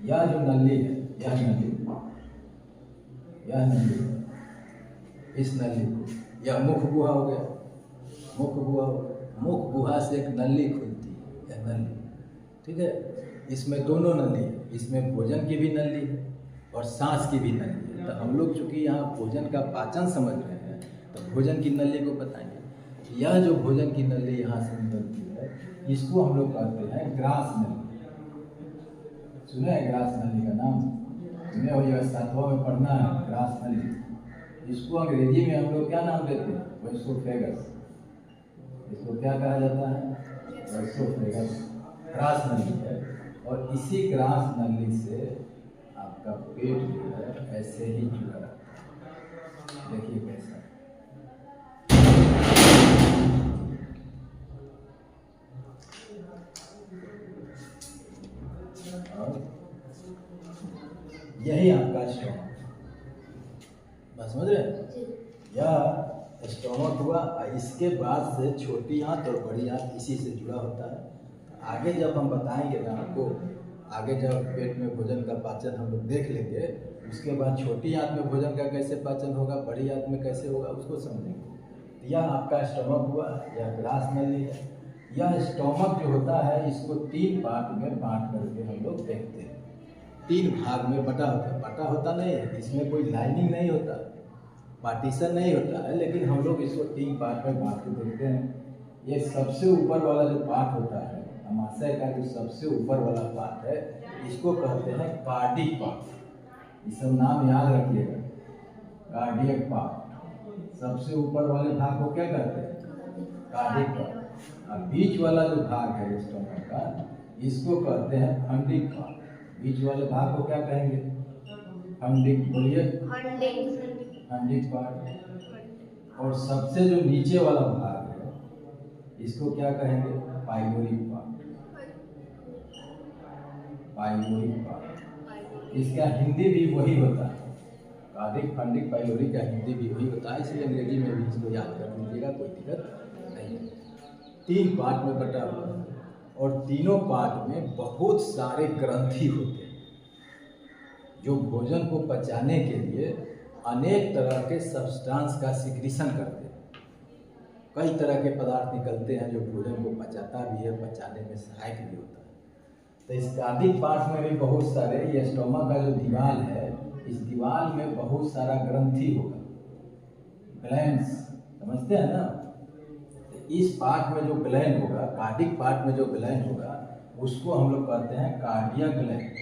यह जो नली है, यह नली, इस नली को, यह मुख गुहा हो गया, मुख गुहा से एक नली खुलती है, यह नली, ठीक है। इसमें दोनों नली है, इसमें भोजन की भी नली है और सांस की भी नली है। तो हम लोग चूंकि यहाँ भोजन का पाचन समझ रहे हैं तो भोजन की नली को बताएंगे। यह जो भोजन की नली यहाँ से निकलती है, इसको हम लोग कहते हैं ग्रास नली। सुने हैं ग्रास नली का नाम? सुने हो, यह 7वां में पढ़ना है, ग्रास नली। इसको अंग्रेजी में हम लोग क्या नाम देते हैं? वैसोफेगस। इसको क्या कहा जाता है? वैसोफेगस। ग्रास नली है। और इसी ग्रास नली से आपका पेट जो है ऐसे ही जुड़ा रहता है। देखिए कैसा, और यही आपका स्टोमक, बस समझ रहे हैं? यह स्टोमक हुआ। इसके बाद से छोटी आंत और बड़ी आंत इसी से जुड़ा होता है। आगे जब हम बताएंगे ना आपको, आगे जब पेट में भोजन का पाचन हम लोग देख लेंगे, उसके बाद छोटी आंत में भोजन का कैसे पाचन होगा, बड़ी आंत में कैसे होगा, उसको समझेंगे। यह आपका स्टोमक हुआ, यह ग्रास नली है। यह स्टोमक जो होता है, इसको 3 पार्ट में बांट करके हम लोग देखते हैं। 3 भाग में बटा होता नहीं है, इसमें कोई लाइनिंग नहीं होता, पार्टीशन नहीं होता है, लेकिन हम लोग इसको 3 पार्ट में बांट के देखते हैं। ये सबसे ऊपर वाला जो पार्ट होता है, आमाशय का जो सबसे ऊपर वाला पार्ट है, इसको कहते हैं कार्डिक पार्ट। ये सब नाम याद रखिएगा। कार्डियक पार्ट, सबसे ऊपर वाले भाग को क्या कहते हैं? Cardiac part. और बीच वाला जो भाग है स्टोमक का, इसको कहते हैं फंडिक पार्ट। बीच वाले भाग को क्या कहेंगे? फंडिक। बोलिए, फंडिक पार्ट। और सबसे जो नीचे वाला भाग है, इसको क्या कहेंगे? Pyloric part. पाइलोरिक पार्ट, इसका हिंदी भी वही होता है। कार्डिक, फंडिक, पाइलोरिक का हिंदी भी वही होता है, इसलिए अंग्रेजी में भी इसको याद कर लीजिएगा, कोई दिक्कत नहीं। 3 पार्ट में बटा हुआ है और तीनों पार्ट में बहुत सारे ग्रंथि होते हैं, जो भोजन को पचाने के लिए अनेक तरह के सब्सटेंस का सिक्रीशन करते हैं। कई तरह के पदार्थ निकलते हैं जो भोजन को पचाता भी है, पचाने में सहायक भी होता है। तो इस कार्डिक पार्ट में भी बहुत सारे, ये स्टोमक का जो दीवार है, इस दीवार में बहुत सारा ग्रंथि होगा, ग्लैंड्स, समझते हैं ना? तो इस पार्ट में जो ग्लैंड होगा, कार्डिक पार्ट में जो ग्लैंड होगा, उसको हम लोग कहते हैं कार्डियक ग्लैंड।